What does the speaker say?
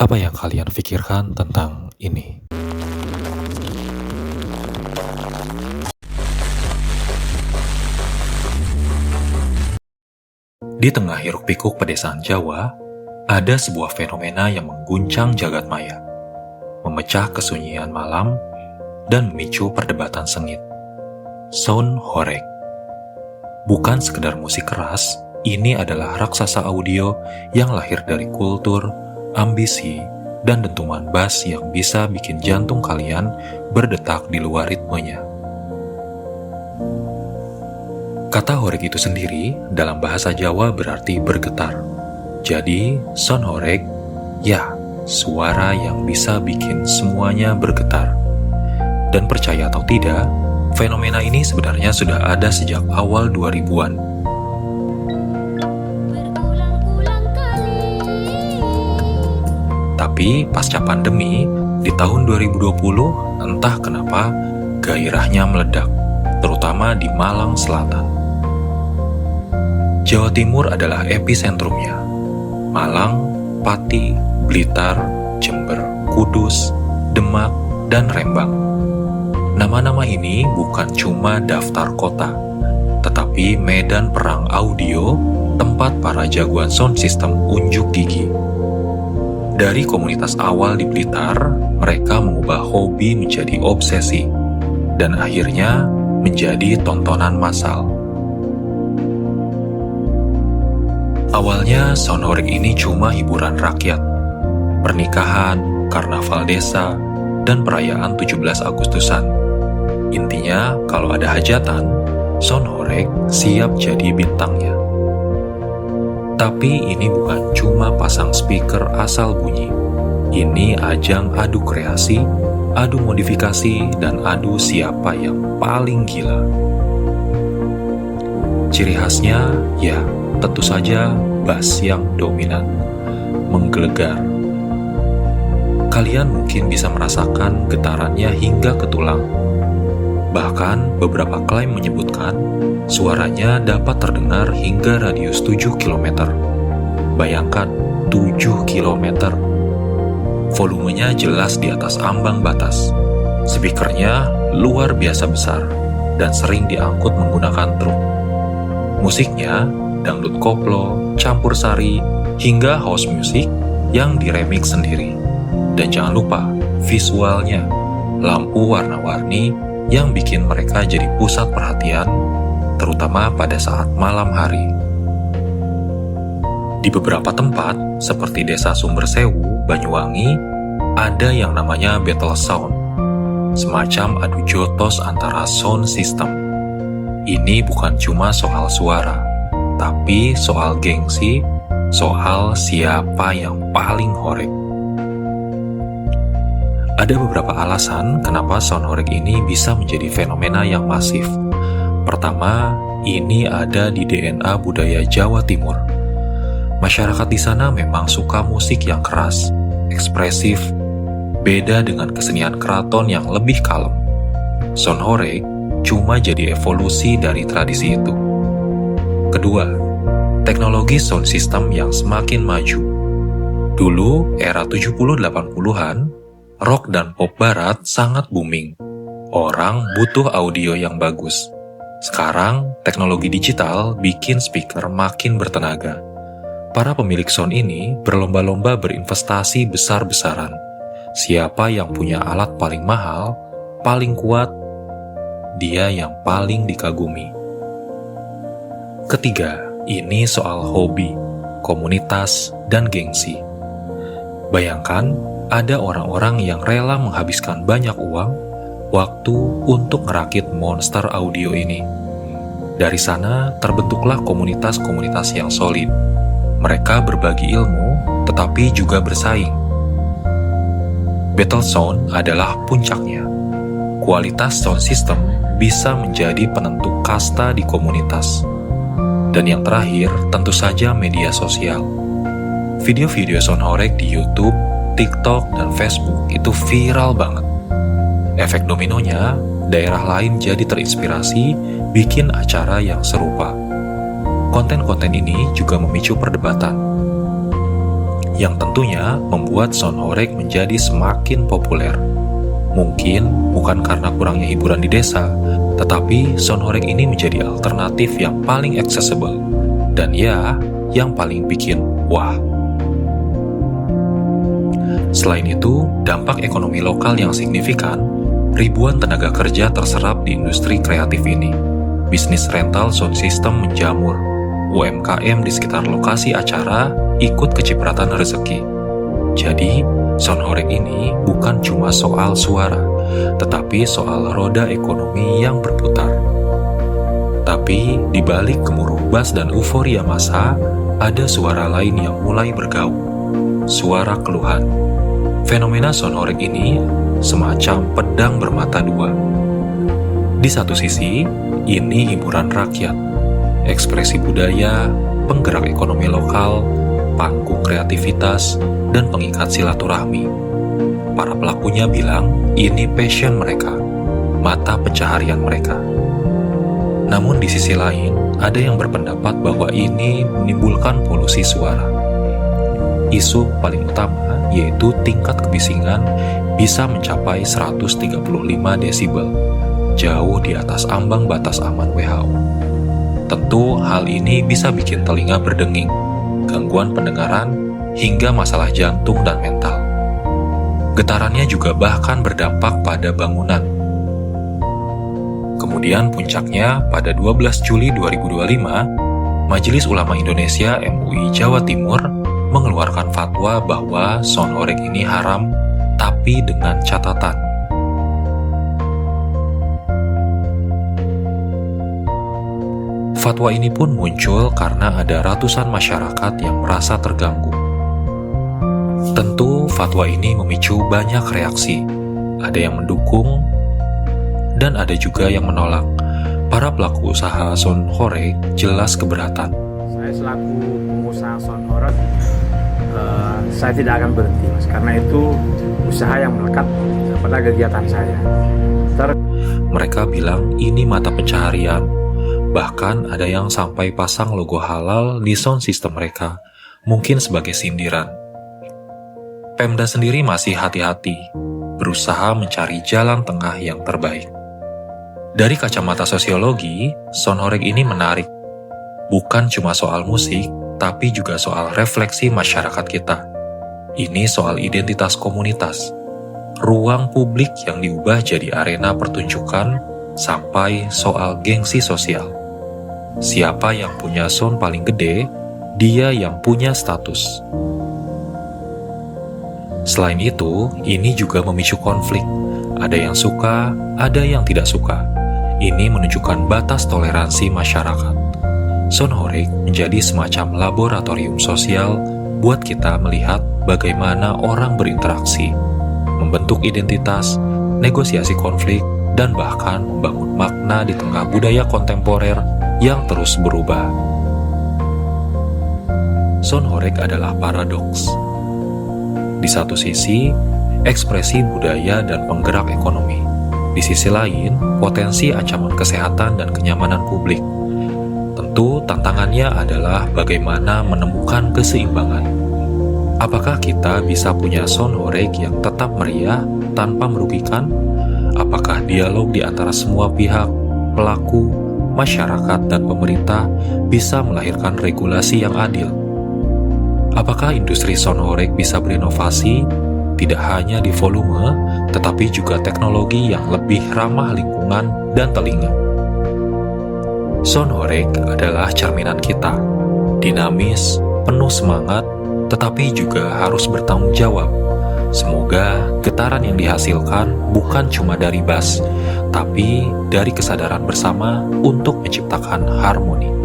Apa yang kalian pikirkan tentang ini? Di tengah hiruk-pikuk pedesaan Jawa, ada sebuah fenomena yang mengguncang jagat maya, memecah kesunyian malam, dan memicu perdebatan sengit. Sound horeg. Bukan sekedar musik keras, ini adalah raksasa audio yang lahir dari kultur, ambisi, dan dentuman bass yang bisa bikin jantung kalian berdetak di luar ritmenya. Kata horeg itu sendiri dalam bahasa Jawa berarti bergetar. Jadi, sound horeg, ya, suara yang bisa bikin semuanya bergetar. Dan percaya atau tidak, fenomena ini sebenarnya sudah ada sejak awal 2000-an. Tapi pasca pandemi, di tahun 2020, entah kenapa gairahnya meledak, terutama di Malang Selatan. Jawa Timur adalah episentrumnya. Malang, Pati, Blitar, Jember, Kudus, Demak, dan Rembang. Nama-nama ini bukan cuma daftar kota, tetapi medan perang audio, tempat para jagoan sound system unjuk gigi. Dari komunitas awal di Blitar, mereka mengubah hobi menjadi obsesi, dan akhirnya menjadi tontonan massal. Awalnya, sound horeg ini cuma hiburan rakyat. Pernikahan, karnaval desa, dan perayaan 17 Agustusan. Intinya, kalau ada hajatan, sound horeg siap jadi bintangnya. Tapi ini bukan cuma pasang speaker asal bunyi. Ini ajang adu kreasi, adu modifikasi, dan adu siapa yang paling gila. Ciri khasnya, ya, tentu saja bass yang dominan, menggelegar. Kalian mungkin bisa merasakan getarannya hingga ke tulang. Bahkan beberapa klaim menyebutkan suaranya dapat terdengar hingga radius 7 km. Bayangkan, 7 km. Volumenya jelas di atas ambang batas. Speakernya luar biasa besar dan sering diangkut menggunakan truk. Musiknya dangdut koplo, campur sari, hingga house music yang diremix sendiri. Dan jangan lupa visualnya, lampu warna-warni yang bikin mereka jadi pusat perhatian, terutama pada saat malam hari. Di beberapa tempat, seperti Desa Sumbersewu, Banyuwangi, ada yang namanya battle sound, semacam adu jotos antara sound system. Ini bukan cuma soal suara, tapi soal gengsi, soal siapa yang paling horeg. Ada beberapa alasan kenapa sound horeg ini bisa menjadi fenomena yang masif. Pertama, ini ada di DNA budaya Jawa Timur. Masyarakat di sana memang suka musik yang keras, ekspresif, beda dengan kesenian keraton yang lebih kalem. Sound horeg cuma jadi evolusi dari tradisi itu. Kedua, teknologi sound system yang semakin maju. Dulu, era 70-80-an, rock dan pop barat sangat booming. Orang butuh audio yang bagus. Sekarang, teknologi digital bikin speaker makin bertenaga. Para pemilik sound ini berlomba-lomba berinvestasi besar-besaran. Siapa yang punya alat paling mahal, paling kuat, dia yang paling dikagumi. Ketiga, ini soal hobi, komunitas, dan gengsi. Bayangkan, ada orang-orang yang rela menghabiskan banyak uang, waktu untuk ngerakit monster audio ini. Dari sana, terbentuklah komunitas-komunitas yang solid. Mereka berbagi ilmu, tetapi juga bersaing. Battle sound adalah puncaknya. Kualitas sound system bisa menjadi penentu kasta di komunitas. Dan yang terakhir, tentu saja media sosial. Video-video sound horeg di YouTube, TikTok, dan Facebook itu viral banget. Efek dominonya, daerah lain jadi terinspirasi bikin acara yang serupa. Konten-konten ini juga memicu perdebatan. yang tentunya membuat Sound Horeg menjadi semakin populer. Mungkin bukan karena kurangnya hiburan di desa, tetapi Sound Horeg ini menjadi alternatif yang paling accessible, dan ya, yang paling bikin wah. Selain itu, dampak ekonomi lokal yang signifikan, ribuan tenaga kerja terserap di industri kreatif ini. Bisnis rental sound system menjamur, UMKM di sekitar lokasi acara ikut kecipratan rezeki. Jadi, Sound Horeg ini bukan cuma soal suara, tetapi soal roda ekonomi yang berputar. Tapi, di balik gemuruh bass dan euforia massa, ada suara lain yang mulai bergaung. Suara keluhan. Fenomena Sound Horeg ini semacam pedang bermata dua. Di satu sisi, ini hiburan rakyat, ekspresi budaya, penggerak ekonomi lokal, panggung kreativitas, dan pengikat silaturahmi. Para pelakunya bilang ini passion mereka, mata pencaharian mereka. Namun di sisi lain, ada yang berpendapat bahwa ini menimbulkan polusi suara. Isu paling utama yaitu tingkat kebisingan bisa mencapai 135 desibel, jauh di atas ambang batas aman WHO. Tentu hal ini bisa bikin telinga berdenging, gangguan pendengaran, hingga masalah jantung dan mental. Getarannya juga bahkan berdampak pada bangunan. Kemudian puncaknya pada 12 Juli 2025, Majelis Ulama Indonesia MUI Jawa Timur mengeluarkan fatwa bahwa Sound Horeg ini haram, tapi dengan catatan. Fatwa ini pun muncul karena ada ratusan masyarakat yang merasa terganggu. Tentu fatwa ini memicu banyak reaksi. Ada yang mendukung, dan ada juga yang menolak. Para pelaku usaha Sound Horeg jelas keberatan. Saya selaku pengusaha Sound Horeg, saya tidak akan berhenti, Mas, karena itu usaha yang melekat pada kegiatan saya. Mereka bilang ini mata pencaharian. Bahkan ada yang sampai pasang logo halal di sound system mereka, mungkin sebagai sindiran. Pemda sendiri masih hati-hati, berusaha mencari jalan tengah yang terbaik. Dari kacamata sosiologi, Sound Horeg ini menarik. Bukan cuma soal musik, tapi juga soal refleksi masyarakat kita. Ini soal identitas komunitas, ruang publik yang diubah jadi arena pertunjukan, sampai soal gengsi sosial. Siapa yang punya sound paling gede, dia yang punya status. Selain itu, ini juga memicu konflik. Ada yang suka, ada yang tidak suka. Ini menunjukkan batas toleransi masyarakat. Sound Horeg menjadi semacam laboratorium sosial buat kita melihat bagaimana orang berinteraksi, membentuk identitas, negosiasi konflik, dan bahkan membangun makna di tengah budaya kontemporer yang terus berubah. Sound Horeg adalah paradoks. Di satu sisi, ekspresi budaya dan penggerak ekonomi. Di sisi lain, potensi ancaman kesehatan dan kenyamanan publik. Tentu tantangannya adalah bagaimana menemukan keseimbangan. Apakah kita bisa punya Sound Horeg yang tetap meriah tanpa merugikan? Apakah dialog di antara semua pihak, pelaku, masyarakat, dan pemerintah bisa melahirkan regulasi yang adil? Apakah industri Sound Horeg bisa berinovasi, tidak hanya di volume, tetapi juga teknologi yang lebih ramah lingkungan dan telinga? Sound Horeg adalah cerminan kita, dinamis, penuh semangat, tetapi juga harus bertanggung jawab. Semoga getaran yang dihasilkan bukan cuma dari bass, tapi dari kesadaran bersama untuk menciptakan harmoni.